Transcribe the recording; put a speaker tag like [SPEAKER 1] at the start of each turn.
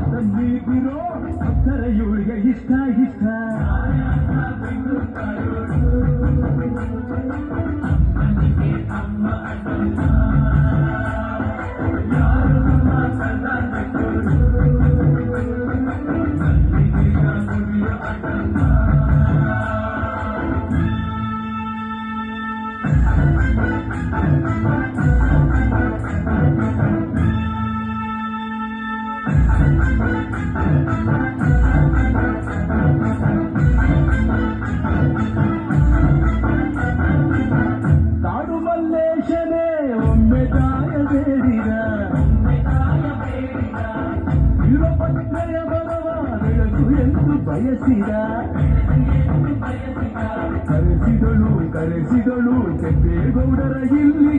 [SPEAKER 1] ತಂದಿರೋ ಅಕ್ಕರ ಇವಳಿಗೆ ಇಷ್ಟ ಇಷ್ಟ ಕಾಡು ಮಲ್ಲೇಶನೇ ಒಮ್ಮೆ ಕಾಯಬೇಡಿರ ಯುವಪತ್ರೆಯ ಬರವ ಬೆಳಕು ಎಂದು ಬಯಸಿದ ಕರೆಸಿದಳು ಕೆಂಪೇಗೌಡರ ಇಲ್ಲಿ